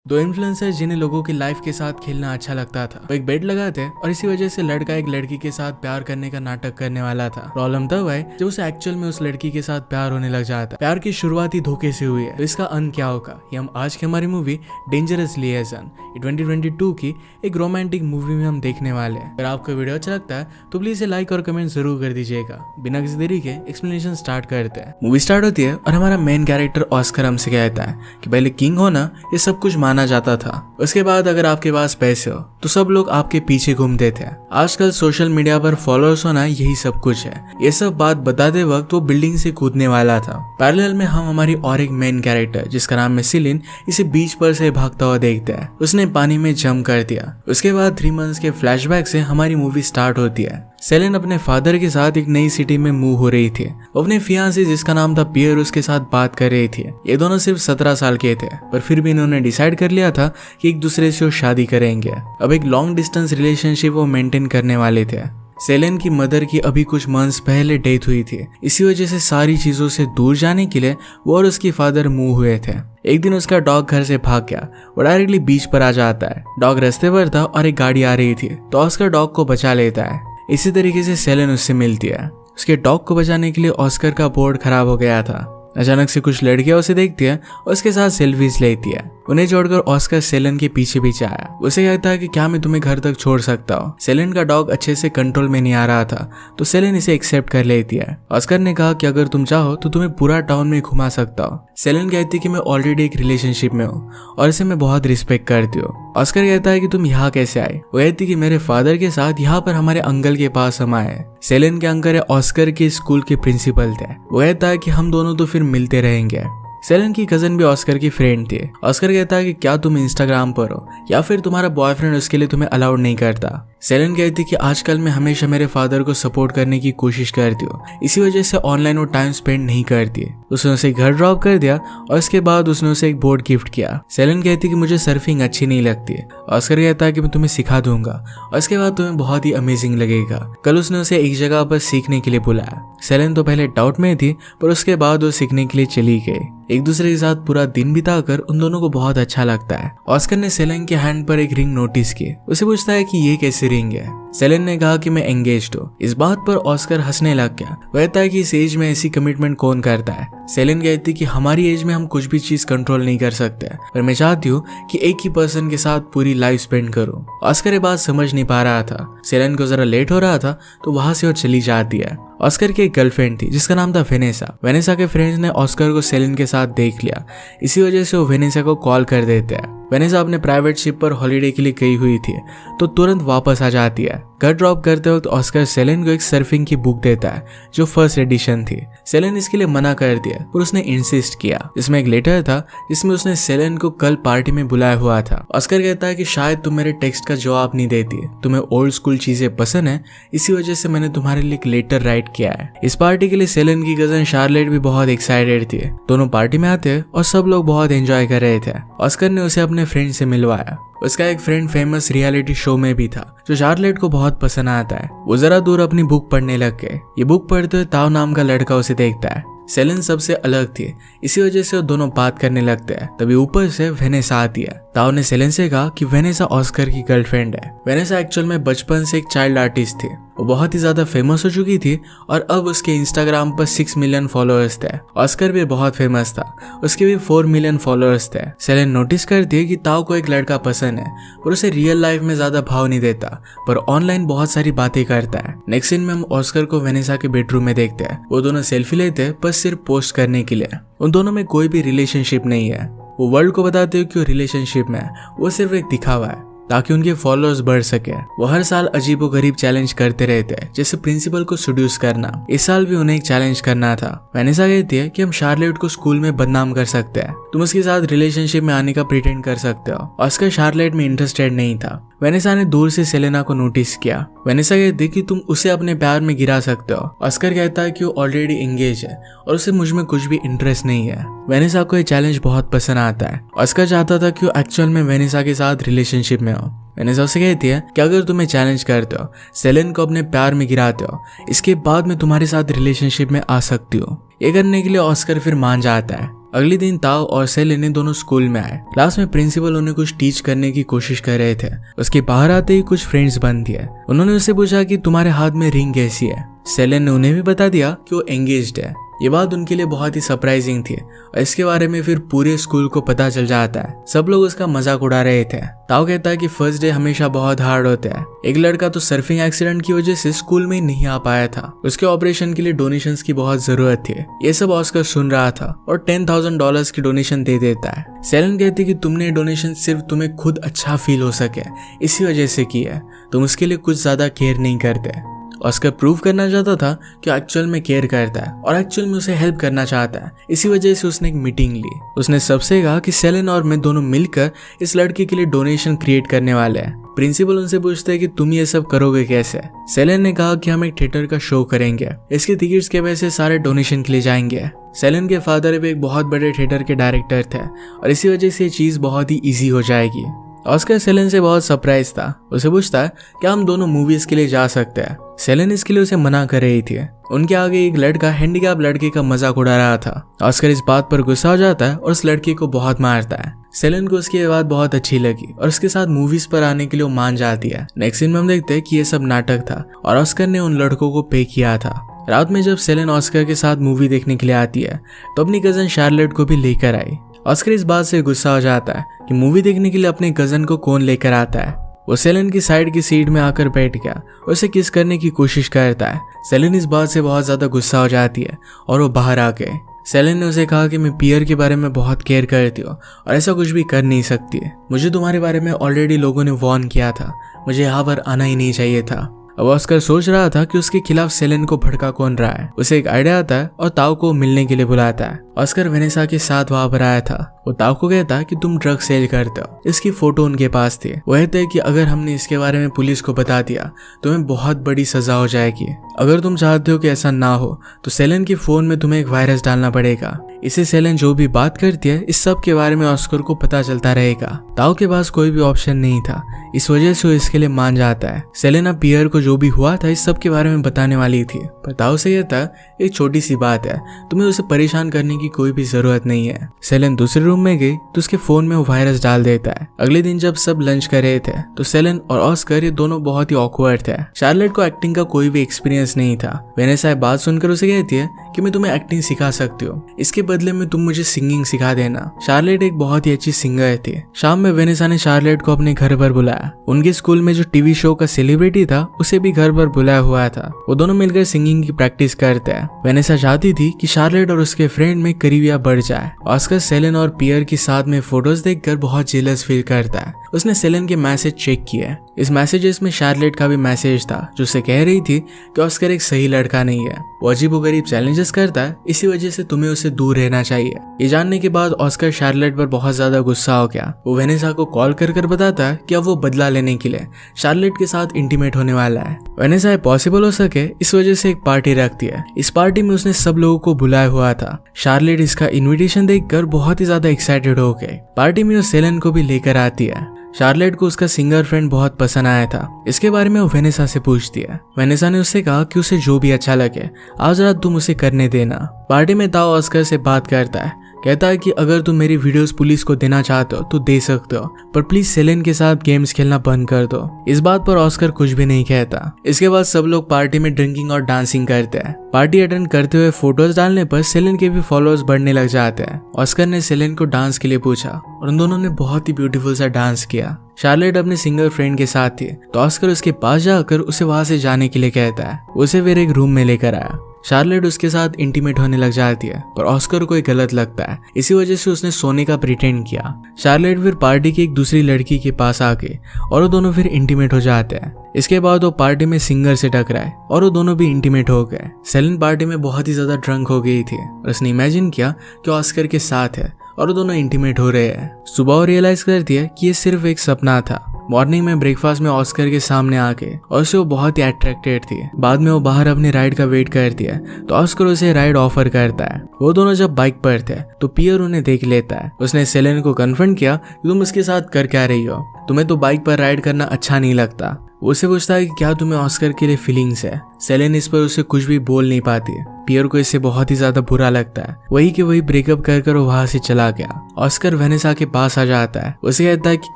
दो इन्फ्लुएंसर जिन्हें लोगों की लाइफ के साथ खेलना अच्छा लगता था, वो एक बेट लगाते और इसी वजह से लड़का एक लड़की के साथ प्यार करने का नाटक करने वाला था। प्रॉब्लम तब है जब उसे एक्चुअल में उस लड़की के साथ प्यार होने लग जाता। प्यार की शुरुआत ही धोखे से हुई है, तो इसका अंत क्या होगा, ये हम आज की हमारी मूवी डेंजरस लिएजन 2022 की एक रोमांटिक मूवी में हम देखने वाले हैं। अगर आपको वीडियो अच्छा लगता है तो प्लीज लाइक और कमेंट जरूर कर दीजिएगा। बिना किसी देरी के एक्सप्लेनेशन स्टार्ट करते हैं। मूवी स्टार्ट होती है और हमारा मेन कैरेक्टर ऑस्कर हमसे कहता है कि पहले किंग होना ये सब कुछ माना जाता था, उसके बाद अगर आपके पास पैसे हो तो सब लोग आपके पीछे घूमते थे। आजकल सोशल मीडिया पर फॉलोअर्स होना यही सब कुछ है। ये सब बात बताते वक्त वो बिल्डिंग से कूदने वाला था। पैरेलल में हम हमारी और एक मेन कैरेक्टर जिसका नाम है सिलिन, इसे बीच पर से भागता हुआ देखते हैं। उसने पानी में जंप कर दिया। उसके बाद 3 मंथ्स के फ्लैशबैक से हमारी मूवी स्टार्ट होती है। सेलेन अपने फादर के साथ एक नई सिटी में मूव हो रही थी। वो अपने फियांसे जिसका नाम था पियर उसके साथ बात कर रही थी। ये दोनों सिर्फ 17 साल के थे, पर फिर भी इन्होंने डिसाइड कर लिया था कि एक दूसरे से वो शादी करेंगे। अब एक लॉन्ग डिस्टेंस रिलेशनशिप वो मेंटेन करने वाले थे। सेलेन की मदर की अभी कुछ मंथ्स पहले डेथ हुई थी, इसी वजह से सारी चीजों से दूर जाने के लिए वो और उसकी फादर मूव हुए थे। एक दिन उसका डॉग घर से भाग गया। वो डायरेक्टली बीच पर आ जाता है। डॉग रास्ते पर था और एक गाड़ी आ रही थी, तो ऑस्कर डॉग को बचा लेता है। इसी तरीके से सेलेन उससे मिलती है। उसके डॉग को बचाने के लिए ऑस्कर का बोर्ड खराब हो गया था। अचानक से कुछ लड़कियां उसे देखती है और उसके साथ सेल्फीज लेती है। उन्हें छोड़कर ऑस्कर सेलेन के पीछे पीछे आया। उसे कहता है कि क्या मैं तुम्हें घर तक छोड़ सकता हूँ। सेलेन का डॉग अच्छे से कंट्रोल में नहीं आ रहा था, तो सेलेन इसे एक्सेप्ट कर लेती है। ऑस्कर ने कहा कि अगर तुम चाहो तो तुम्हें पूरा टाउन में घुमा सकता हूँ। सेलेन कहती है कि मैं ऑलरेडी एक रिलेशनशिप में हूँ और इसे मैं बहुत रिस्पेक्ट करती हूँ। ऑस्कर कहता है कि तुम यहाँ कैसे आए। वो कहती कि मेरे फादर के साथ यहाँ पर हमारे अंकल के पास हम आए। सेलेन के अंकल ऑस्कर के स्कूल के प्रिंसिपल थे। वो कहता है कि हम दोनों तो फिर मिलते रहेंगे। सेलेन की कजन भी ऑस्कर की फ्रेंड थी। ऑस्कर कहता है कि क्या तुम इंस्टाग्राम पर हो या फिर तुम्हारा बॉयफ्रेंड उसके लिए तुम्हें अलाउड नहीं करता। सेलेन कहती कि आजकल मैं हमेशा मेरे फादर को सपोर्ट करने की कोशिश करती हूँ, इसी वजह से ऑनलाइन वो टाइम स्पेंड नहीं करती। उसने उसे घर ड्रॉप कर दिया और इसके बाद उसने उसे एक बोर्ड गिफ्ट किया। सेलेन कहती कि मुझे सर्फिंग अच्छी नहीं लगती। ऑस्कर कहता है कि मैं तुम्हें सिखा दूंगा और इसके बाद तुम्हें बहुत ही अमेजिंग लगेगा। कल उसने उसे एक जगह पर सीखने के लिए बुलाया। सेलेन तो पहले डाउट में थी, पर उसके बाद वो सीखने के लिए चली गई। एक दूसरे के साथ पूरा दिन बिताकर उन दोनों को बहुत अच्छा लगता है। ऑस्कर ने सेलेन के हैंड पर एक रिंग नोटिस की। उसे पूछता है कि ये कैसी रिंग है। सेलेन ने कहा कि मैं एंगेज्ड हूँ। इस बात पर ऑस्कर हंसने लग गया। वह कहता है कि इस एज में ऐसी कमिटमेंट कौन करता है। सेलेन कहती कि हमारी एज में हम कुछ भी चीज कंट्रोल नहीं कर सकते, पर मैं चाहती हूँ कि एक ही पर्सन के साथ पूरी लाइफ स्पेंड करूँ। ऑस्कर ये बात समझ नहीं पा रहा था। सेलेन को जरा लेट हो रहा था, तो वहां से वो चली जाती है। ऑस्कर की एक गर्लफ्रेंड थी जिसका नाम था वेनेसा। वेनेसा के फ्रेंड्स ने ऑस्कर को सेलेन के साथ देख लिया, इसी वजह से वो वेनेसा को कॉल कर देते हैं। वेनेसा अपने प्राइवेट शिप पर हॉलिडे के लिए गई हुई थी, तो तुरंत वापस आ जाती है। घर ड्रॉप करते वक्त ऑस्कर सेलेन को एक सर्फिंग की बुक देता है जो फर्स्ट एडिशन थी। सेलेन इसके लिए मना कर दिया, पर उसने इंसिस्ट किया। इसमें एक लेटर था जिसमें उसने सेलेन को कल पार्टी में बुलाया हुआ था। ऑस्कर कहता है कि शायद तुम मेरे टेक्स्ट का जवाब नहीं देती, तुम्हें ओल्ड स्कूल चीजें पसंद है, इसी वजह से मैंने तुम्हारे लिए एक लेटर राइट किया है। इस पार्टी के लिए सेलेन की कजन शार्लेट भी बहुत एक्साइटेड थी। दोनों पार्टी में आते और सब लोग बहुत एंजॉय कर रहे थे। ऑस्कर ने उसे अपने फ्रेंड से मिलवाया। उसका एक फ्रेंड फेमस रियलिटी शो में भी था जो शार्लेट को बहुत पसंद आता है। वो जरा दूर अपनी बुक पढ़ने लग गए। ये बुक पढ़ते हुए ताओ नाम का लड़का उसे देखता है। सेलेन सबसे अलग थी, इसी वजह से वो दोनों बात करने लगते हैं। तभी ऊपर से वेनेसा आती है। ताओ ने सेलेन से कहा कि वेनेसा ऑस्कर की गर्लफ्रेंड है। वेनेसा एक्चुअल में बचपन से एक चाइल्ड आर्टिस्ट थी। वो बहुत ही ज्यादा फेमस हो चुकी थी और अब उसके इंस्टाग्राम पर 6 मिलियन फॉलोअर्स थे। ऑस्कर भी बहुत फेमस था, उसके भी 4 मिलियन फॉलोअर्स थे। सेलेन नोटिस करती है कि ताओ को एक लड़का पसंद है और उसे रियल लाइफ में ज्यादा भाव नहीं देता, पर ऑनलाइन बहुत सारी बातें करता है। नेक्स्ट सीन में हम ऑस्कर को वेनेसा के बेडरूम में देखते हैं। वो दोनों सेल्फी लेते हैं, बस सिर्फ पोस्ट करने के लिए। उन दोनों में कोई भी रिलेशनशिप नहीं है। वो वर्ल्ड को बताते हो कि वो रिलेशनशिप में है, वो सिर्फ एक दिखावा है ताकि उनके फॉलोअर्स बढ़ सके। वो हर साल अजीबोगरीब चैलेंज करते रहते हैं, जैसे प्रिंसिपल को सेड्यूस करना। इस साल भी उन्हें एक चैलेंज करना था। वेनेसा कहती है कि हम शार्लेट को स्कूल में बदनाम कर सकते हैं, तुम उसके साथ रिलेशनशिप में आने का प्रिटेंड कर सकते हो। ऑस्कर शार्लेट में इंटरेस्टेड नहीं था। वेनेसा ने दूर से सेलेना को नोटिस किया। वेनेसा कहती कि तुम उसे अपने प्यार में गिरा सकते हो। ऑस्कर कहता है कि वो ऑलरेडी एंगेज है और उसे मुझ में कुछ भी इंटरेस्ट नहीं है। वेनेसा को ये चैलेंज बहुत पसंद आता है। ऑस्कर चाहता था कि वो एक्चुअल में वेनेसा के साथ रिलेशनशिप में हो। वेनेसा उसे कहती है कि अगर तुम्हें चैलेंज करते हो, सेलेन को अपने प्यार में गिराते हो, इसके बाद मैं तुम्हारे साथ रिलेशनशिप में आ सकती हूँ। ये करने के लिए ऑस्कर फिर मान जाता है। अगले दिन ताओ और सेलेन दोनों स्कूल में आए। क्लास में प्रिंसिपल उन्हें कुछ टीच करने की कोशिश कर रहे थे। उसके बाहर आते ही कुछ फ्रेंड्स बन दिए। उन्होंने उससे पूछा कि तुम्हारे हाथ में रिंग कैसी है। सेलेन ने उन्हें भी बता दिया कि वो एंगेज्ड है। ये बात उनके लिए बहुत ही सरप्राइजिंग थी और इसके बारे में फिर पूरे स्कूल को पता चल जाता है। सब लोग उसका मजाक उड़ा रहे थे। ताओ कहता है कि फर्स्ट डे हमेशा बहुत हार्ड होता है। एक लड़का तो सर्फिंग एक्सीडेंट की वजह से स्कूल में नहीं आ पाया था। उसके ऑपरेशन के लिए डोनेशंस की बहुत जरूरत थी। ये सब ऑस्कर सुन रहा था और $10,000 की डोनेशन दे देता है। सेलेन कहती कि तुमने डोनेशन सिर्फ तुम्हें खुद अच्छा फील हो सके इसी वजह से की है। तुम उसके लिए कुछ ज्यादा केयर नहीं करते। ऑस्कर प्रूव करना चाहता था कि एक्चुअल में केयर करता है और एक्चुअल में उसे हेल्प करना चाहता है। इसी वजह से उसने एक मीटिंग ली। उसने सबसे कहा कि सेलेन और मैं दोनों मिलकर इस लड़के के लिए डोनेशन क्रिएट करने वाले हैं। प्रिंसिपल उनसे पूछते हैं कि तुम ये सब करोगे कैसे। सेलेन ने कहा कि हम एक थिएटर का शो करेंगे, इसके टिकट्स के पैसे सारे डोनेशन के लिए जाएंगे। सेलेन के फादर भी एक बहुत बड़े थिएटर के डायरेक्टर थे और इसी वजह से ये चीज बहुत ही ईजी हो जाएगी। ऑस्कर सेलेन से बहुत सरप्राइज था। उसे पूछता है कि हम दोनों मूवीज के लिए जा सकते हैं। सेलेन इसके लिए उसे मना कर रही थी। उनके आगे एक लड़का हैंडीकैप लड़के का मजाक उड़ा रहा था। ऑस्कर इस बात पर गुस्सा हो जाता है और उस लड़के को बहुत मारता है। सेलेन को उसकी बात बहुत अच्छी लगी और उसके साथ मूवीज पर आने के लिए वो मान जाती है। नेक्स्ट सीन में हम देखते हैं कि ये सब नाटक था और ऑस्कर ने उन लड़कों को पे किया था। रात में जब सेलेन ऑस्कर के साथ मूवी देखने के लिए आती है तो अपनी कजन शार्लेट को भी लेकर आई। ऑस्कर इस बात से गुस्सा हो जाता है कि मूवी देखने के लिए अपने कजन को कौन लेकर आता है। वो सेलेन की साइड की सीट में आकर बैठ गया और उसे किस करने की कोशिश करता है। सेलेन इस बात से बहुत ज्यादा गुस्सा हो जाती है और वो बाहर आ गए। सेलेन ने उसे कहा कि मैं पियर के बारे में बहुत केयर करती हूँ और ऐसा कुछ भी कर नहीं सकती है। मुझे तुम्हारे बारे में ऑलरेडी लोगों ने वार्न किया था। मुझे यहाँ पर आना ही नहीं चाहिए था। अब ऑस्कर सोच रहा था कि उसके खिलाफ सेलेन को भड़का कौन रहा है। उसे एक आइडिया आता है और ताओ को मिलने के लिए बुलाता है। ऑस्कर वेनेसा के साथ वहां पर आया था। वो ताओ को कहता है कि तुम ड्रग सेल करते हो। इसकी फोटो उनके पास थी। वो कहते हैं कि अगर हमने इसके बारे में पुलिस को बता दिया तो हमें बहुत बड़ी सजा हो जाएगी। अगर तुम चाहते हो कि ऐसा ना हो तो सेलेन के फोन में तुम्हें एक वायरस डालना पड़ेगा। इसे सेलेन जो भी बात करती है इस सब के बारे में ऑस्कर को पता चलता रहेगा। ताओ के पास कोई भी ऑप्शन नहीं था, इस वजह से वो इसके लिए मान जाता है। सेलेना पियर को जो भी हुआ था इस सब के बारे में बताने वाली थी, पर ताओ से कहता है एक छोटी सी बात है, तुम्हें उसे परेशान करने की कोई भी जरूरत नहीं है। सेलेन दूसरे रूम में गई तो उसके फोन में वो वायरस डाल देता है। अगले दिन जब सब लंच कर रहे थे तो सेलेन और ऑस्कर ये दोनों बहुत ही ऑकवर्ड थे। शार्लेट को एक्टिंग का कोई भी एक्सपीरियंस नहीं था। वेनेसा बात सुनकर उसे कहती है कि मैं तुम्हें एक्टिंग सिखा सकती हूँ, इसके बदले में तुम मुझे सिंगिंग सिखा देना। शार्लेट एक बहुत ही अच्छी सिंगर थी। शाम में वेनेसा ने शार्लेट को अपने घर पर बुलाया। उनके स्कूल में जो टीवी शो का सेलिब्रिटी था उसे भी घर पर बुलाया हुआ था। वो दोनों मिलकर सिंगिंग की प्रैक्टिस करते हैं। वेनेसा चाहती थी कि शार्लेट और उसके फ्रेंड में करीबियां बढ़ जाए। ऑस्कर सेलेन और पियर के साथ में फोटोज देखकर बहुत जेलस फील करता है। उसने सेलेन के मैसेज चेक किए। इस मैसेजेस में शार्लेट का भी मैसेज था जो उसे कह रही थी कि ऑस्कर एक सही लड़का नहीं है। वो अजीबोगरीब चैलेंजेस करता है, इसी वजह से तुम्हें उसे दूर रहना चाहिए। ये जानने के बाद ऑस्कर शार्लेट पर बहुत ज्यादा गुस्सा हो गया। वो वेनेसा को कॉल कर बताता है कि अब वो बदला लेने के लिए शार्लेट के साथ इंटीमेट होने वाला है। वेनेसा पॉसिबल हो सके इस वजह से एक पार्टी रखती है। इस पार्टी में उसने सब लोगों को बुलाया हुआ था। शार्लेट इसका इन्विटेशन देखकर बहुत ही ज्यादा एक्साइटेड हो गई। पार्टी में वो सेलेन को भी लेकर आती है। शार्लेट को उसका सिंगर फ्रेंड बहुत पसंद आया था। इसके बारे में वो वेनेसा से पूछती है। वेनेसा ने उससे कहा कि उसे जो भी अच्छा लगे आज रात तुम उसे करने देना। पार्टी में ताओ ऑस्कर से बात करता है, कहता है कि अगर तुम मेरी वीडियोस पुलिस को देना चाहते हो तो दे सकते हो, पर प्लीज सेलेन के साथ गेम्स खेलना बंद कर दो। इस बात पर ऑस्कर कुछ भी नहीं कहता। इसके बाद सब लोग पार्टी में ड्रिंकिंग और डांसिंग करते हैं। पार्टी अटेंड करते हुए फोटोज डालने पर सेलेन के भी फॉलोअर्स बढ़ने लग जाते हैं। ऑस्कर ने सेलेन को डांस के लिए पूछा और उन दोनों ने बहुत ही ब्यूटीफुल सा डांस किया। शार्लेट अपने सिंगर फ्रेंड के साथ थी तो ऑस्कर उसके पास जाकर उसे वहां से जाने के लिए कहता है। उसे फिर एक रूम में लेकर आया। शार्लेट उसके साथ इंटीमेट होने लग जाती है पर ऑस्कर को गलत लगता है, इसी वजह से उसने सोने का प्रिटेंड किया। शार्लेट फिर पार्टी की एक दूसरी लड़की के पास आके और वो दोनों फिर इंटीमेट हो जाते हैं। इसके बाद वो पार्टी में सिंगर से टकराए और वो दोनों भी इंटीमेट हो गए। सेलेन पार्टी में बहुत ही ज्यादा ड्रंक हो गई थी और उसने इमेजिन किया कि ऑस्कर के साथ है और वो दोनों इंटीमेट हो रहे हैं। सुबह वो रियलाइज करती है कि ये सिर्फ एक सपना था। मॉर्निंग में ब्रेकफास्ट में ऑस्कर के सामने आके और उससे वो बहुत ही अट्रैक्टेड थी। बाद में वो बाहर अपनी राइड का वेट करती है तो ऑस्कर उसे राइड ऑफर करता है। वो दोनों जब बाइक पर थे तो पियर उन्हें देख लेता है। उसने सेलेन को कन्फ्रंट किया कि तुम उसके साथ कर क्या रही हो। तुम्हें तो बाइक पर राइड करना अच्छा नहीं लगता। वो उसे पूछता है कि क्या तुम्हें ऑस्कर के लिए फीलिंग्स है। सेलेन इस पर उसे कुछ भी बोल नहीं पाती है। पियर को इससे बहुत ही ज्यादा बुरा लगता है। वही कि वही ब्रेकअप कर वो वहां से चला गया। ऑस्कर वेनेसा के पास आ जाता है। उसे कहता है कि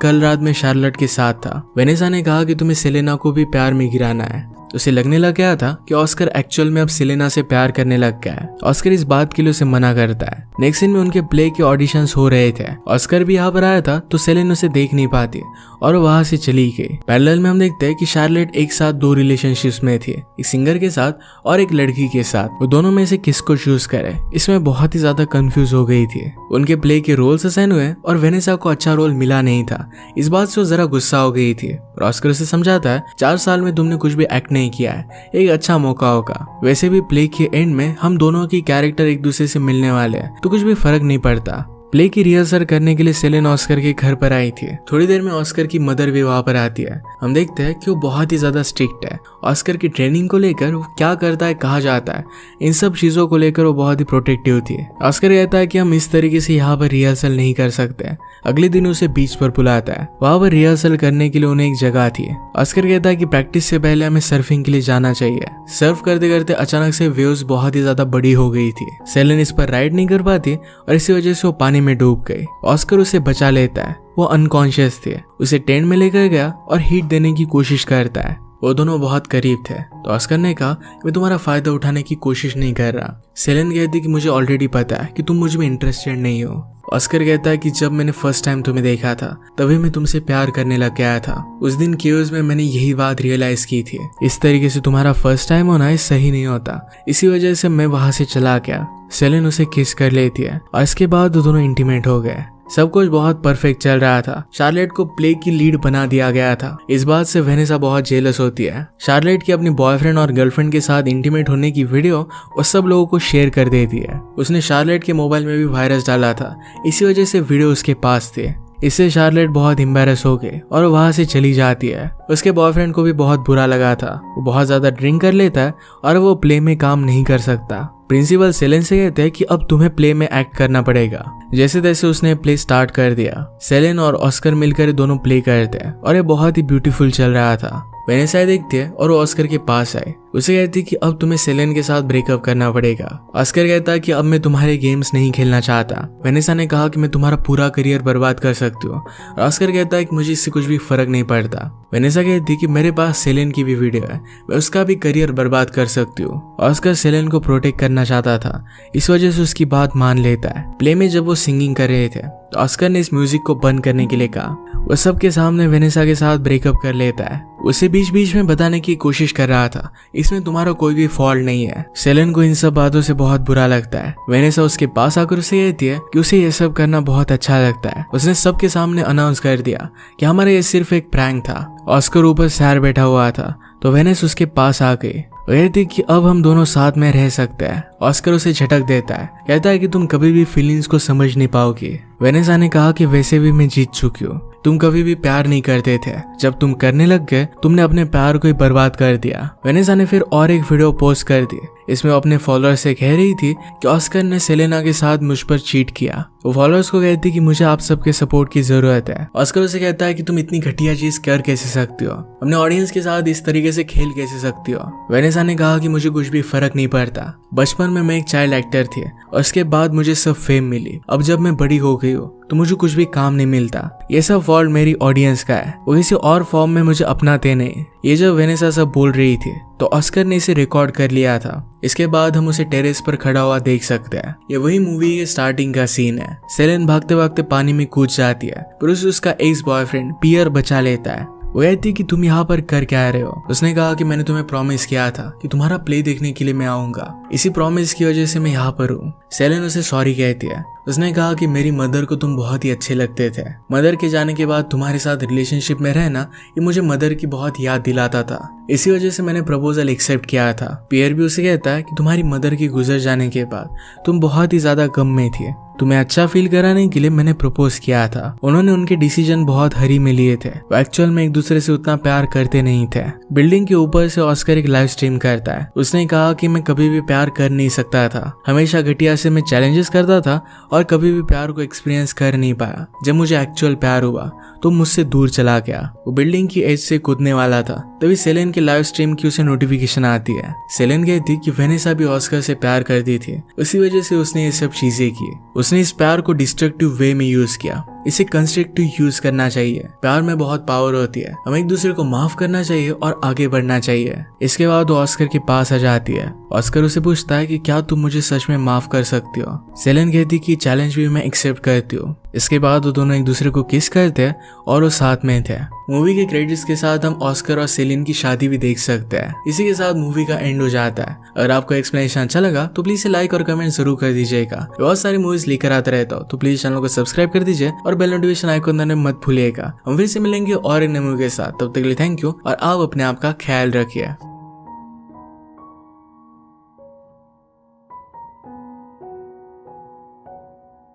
कल रात में शार्लेट के साथ था। वेनेसा ने कहा कि तुम्हें सेलेना को भी प्यार में गिराना है। उसे लगने लग गया था कि ऑस्कर एक्चुअल में अब सेलेना से प्यार करने लग गया है। ऑस्कर इस बात के लिए उसे मना करता है। नेक्स्ट सीन में उनके प्ले के ऑडिशंस हो रहे थे। ऑस्कर भी यहाँ पर आया था तो सेलेन उसे देख नहीं पाती और वहां से चली गई। पैरेलल में हम देखते हैं कि शार्लेट एक साथ 2 रिलेशनशिप्स में थी, एक सिंगर के साथ और एक लड़की के साथ। वो दोनों में से किसको चूज करे, इसमें बहुत ही ज्यादा कंफ्यूज हो गई थी। उनके प्ले के रोल्स असाइन हुए और वेनेसा को अच्छा रोल मिला नहीं था। इस बात से वो जरा गुस्सा हो गई थी और ऑस्कर उसे समझाता है 4 साल में तुमने कुछ भी एक्ट नहीं किया है, एक अच्छा मौका होगा। वैसे भी प्ले के एंड में हम दोनों की कैरेक्टर एक दूसरे से मिलने वाले हैं तो कुछ भी फर्क नहीं पड़ता। प्ले की रिहर्सल करने के लिए सेलेन ऑस्कर के घर पर आई थी। थोड़ी देर में ऑस्कर की मदर भी वहां पर आती है। हम देखते हैं कि वो बहुत ही ज्यादा स्ट्रिक्ट है। ऑस्कर की ट्रेनिंग को लेकर वो क्या करता है, कहाँ जाता है, इन सब चीजों को लेकर वो बहुत ही प्रोटेक्टिव थी। ऑस्कर कहता है कि हम इस तरीके से यहाँ पर रिहर्सल नहीं कर सकते। अगले दिन उसे बीच पर बुलाता है। वहां पर रिहर्सल करने के लिए उन्हें एक जगह थी। ऑस्कर कहता है कि प्रैक्टिस से पहले हमें सर्फिंग के लिए जाना चाहिए। सर्फ करते करते अचानक से वेव्स बहुत ही ज्यादा बड़ी हो गई थी। सेलेन इस पर राइड नहीं कर पाती और इसी वजह से वो पानी में डूब गई। ऑस्कर उसे बचा लेता है। वो अनकॉन्शियस थे। उसे टेंट में लेकर गया और हीट देने की कोशिश करता है। वो दोनों बहुत करीब थे तो ऑस्कर ने कहा मैं तुम्हारा फायदा उठाने की कोशिश नहीं कर रहा। सेलेन कहती कि मुझे ऑलरेडी पता है कि तुम मुझ में इंटरेस्टेड नहीं हो। ऑस्कर कहता है कि जब मैंने फर्स्ट टाइम तुम्हें देखा था तभी मैं तुमसे प्यार करने लग गया था। उस दिन केओस में मैंने यही बात रियलाइज की थी। इस तरीके से तुम्हारा फर्स्ट टाइम होना ये सही नहीं होता। इसी वजह से मैं वहां से चला गया। सेलेन उसे किस कर लेती है और इसके बाद दोनों इंटीमेट हो गए। सब कुछ बहुत परफेक्ट चल रहा था। शार्लेट को प्ले की लीड बना दिया गया था। इस बात से वेनेसा बहुत जेलस होती है। शार्लेट की अपनी बॉयफ्रेंड और गर्लफ्रेंड के साथ इंटीमेट होने की वीडियो वो सब लोगों को शेयर कर देती है। उसने शार्लेट के मोबाइल में भी वायरस डाला था, इसी वजह से वीडियो उसके पास थे। इससे शार्लेट बहुत एम्बैरस हो गई और वहां से चली जाती है। उसके बॉयफ्रेंड को भी बहुत बुरा लगा था। वो बहुत ज्यादा ड्रिंक कर लेता है और वो प्ले में काम नहीं कर सकता। प्रिंसिपल सेलेन से कहते हैं कि अब तुम्हें प्ले में एक्ट करना पड़ेगा। जैसे तैसे उसने प्ले स्टार्ट कर दिया। सेलेन और ऑस्कर मिलकर दोनों प्ले करते हैं और ये बहुत ही ब्यूटीफुल चल रहा था। वेनेसा देखती है और वो ऑस्कर के पास आए। उसे कहती कि अब तुम्हें सेलेन के साथ ब्रेकअप करना पड़ेगा। ऑस्कर कहता है कि अब मैं तुम्हारे गेम्स नहीं खेलना चाहता। वेनेसा ने कहा कि मैं तुम्हारा पूरा करियर बर्बाद कर सकती हूँ। ऑस्कर कहता है कि मुझे इससे कुछ भी फर्क नहीं पड़ता। वेनेसा कहती कि मेरे पास सेलेन की भी वीडियो है, मैं उसका भी करियर बर्बाद कर सकती हूँ। ऑस्कर सेलेन को प्रोटेक्ट करना चाहता था, इस वजह से उसकी बात मान लेता है। प्ले में जब वो सिंगिंग कर रहे थे तो ऑस्कर ने इस म्यूजिक को बंद करने के लिए कहा। वो सबके सामने वेनेसा के साथ ब्रेकअप कर लेता है। उसे बीच बीच में बताने की कोशिश कर रहा था इसमें तुम्हारा कोई भी फॉल्ट नहीं है। सेलेन को इन सब बातों से बहुत बुरा लगता है। वेनेसा उसके पास आकर उसे कहती है कि उसे ये सब करना बहुत अच्छा लगता है। उसने सबके सामने अनाउंस कर दिया कि हमारा ये सिर्फ एक प्रैंक था। ऑस्कर ऊपर सैर बैठा हुआ था तो वेनेस उसके पास आ गई। कहती कि अब हम दोनों साथ में रह सकते हैं। ऑस्कर उसे झटक देता है, कहता है कि तुम कभी भी फीलिंग्स को समझ नहीं पाओगी। वेनेसा ने कहा कि वैसे भी मैं जीत चुकी हूँ, तुम कभी भी प्यार नहीं करते थे, जब तुम करने लग गए तुमने अपने प्यार को ही बर्बाद कर दिया। वेनेसा ने फिर और एक वीडियो पोस्ट कर दी। इसमें वो अपने फॉलोअर्स से कह रही थी कि ऑस्कर ने सेलेना के साथ मुझ पर चीट किया। वो फॉलोअर्स को कहती कि मुझे आप सबके सपोर्ट की जरूरत है। ऑस्कर उसे कहता है कि तुम इतनी घटिया चीज कर कैसे सकती हो, अपने ऑडियंस के साथ इस तरीके से खेल कैसे सकती हो। वेनेसा ने कहा कि मुझे कुछ भी फर्क नहीं पड़ता। बचपन में मैं एक चाइल्ड एक्टर थी और उसके बाद मुझे सब फेम मिली। अब जब मैं बड़ी हो गई हूँ तो मुझे कुछ भी काम नहीं मिलता। ये सब फॉल्ट मेरी ऑडियंस का है, वो किसी और फॉर्म में मुझे अपनाते नहीं। ये जब वेनेसा सब बोल रही थी तो ऑस्कर ने इसे रिकॉर्ड कर लिया था। इसके बाद हम उसे टेरेस पर खड़ा हुआ देख सकते हैं। ये वही मूवी के स्टार्टिंग का सीन है। सेलेन भागते भागते पानी में कूद जाती है पर उसे उसका एक्स बॉयफ्रेंड पियर बचा लेता है। वो कहती कि तुम यहाँ पर कर क्या रहे हो। उसने कहा कि मैंने तुम्हें प्रॉमिस किया था कि तुम्हारा प्ले देखने के लिए मैं आऊंगा, इसी प्रॉमिस की वजह से मैं यहाँ पर हूँ। सेलेन उसे सॉरी कहती है। उसने कहा कि मेरी मदर को तुम बहुत ही अच्छे लगते थे। मदर के जाने के बाद तुम्हारे साथ रिलेशनशिप में रहना ये मुझे मदर की बहुत याद दिलाता था, इसी वजह से मैंने प्रपोजल एक्सेप्ट किया था। पियर भी उसे कहता है कि तुम्हारी मदर की गुजर जाने के बाद तुम बहुत ही ज्यादा गम में थे, तुम्हें अच्छा फील कराने के लिए मैंने प्रपोज किया था। उन्होंने उनके डिसीजन बहुत हरी में लिए थे। वो एक्चुअल में एक दूसरे से उतना प्यार करते नहीं थे। बिल्डिंग के ऊपर से ऑस्कर एक लाइव स्ट्रीम करता है। उसने कहा कि मैं कभी भी प्यार कर नहीं सकता था, हमेशा घटिया से मैं चैलेंजेस करता था और कभी भी प्यार को एक्सपीरियंस कर नहीं पाया। जब मुझे एक्चुअल प्यार हुआ तो मुझसे दूर चला गया। वो बिल्डिंग की एज से कूदने वाला था, तभी सेलेन के लाइव स्ट्रीम की उसे नोटिफिकेशन आती है। सेलेन कहती कि वेनेसा भी ऑस्कर से प्यार करती थी, उसी वजह से उसने ये सब चीजें की। उसने इस प्यार को डिस्ट्रक्टिव वे में यूज किया, इसे कंस्ट्रक्टिव यूज करना चाहिए। प्यार में बहुत पावर होती है, हमें एक दूसरे को माफ करना चाहिए और आगे बढ़ना चाहिए। इसके बाद वो ऑस्कर के पास आ जाती है। ऑस्कर उसे पूछता है कि क्या तुम मुझे सच में माफ कर सकती हो। सेलेन कहती कि चैलेंज भी मैं एक्सेप्ट करती हूँ। इसके बाद वो दोनों एक दूसरे को किस करते और वो साथ में थे। मूवी के क्रेडिट्स के साथ हम ऑस्कर और सेलिन की शादी भी देख सकते हैं। इसी के साथ मूवी का एंड हो जाता है। अगर आपको एक्सप्लेनेशन अच्छा लगा तो प्लीज लाइक और कमेंट जरूर कर दीजिएगा। बहुत सारी मूवीज लेकर आते रहता हूँ, तो प्लीज चैनल को सब्सक्राइब कर दीजिए और बेल नोटिफिकेशन आइकन दबाना मत भूलिएगा। हम फिर से मिलेंगे और एक नए मूवी के साथ। तब तक के लिए थैंक यू और आप अपने आप का ख्याल रखिए।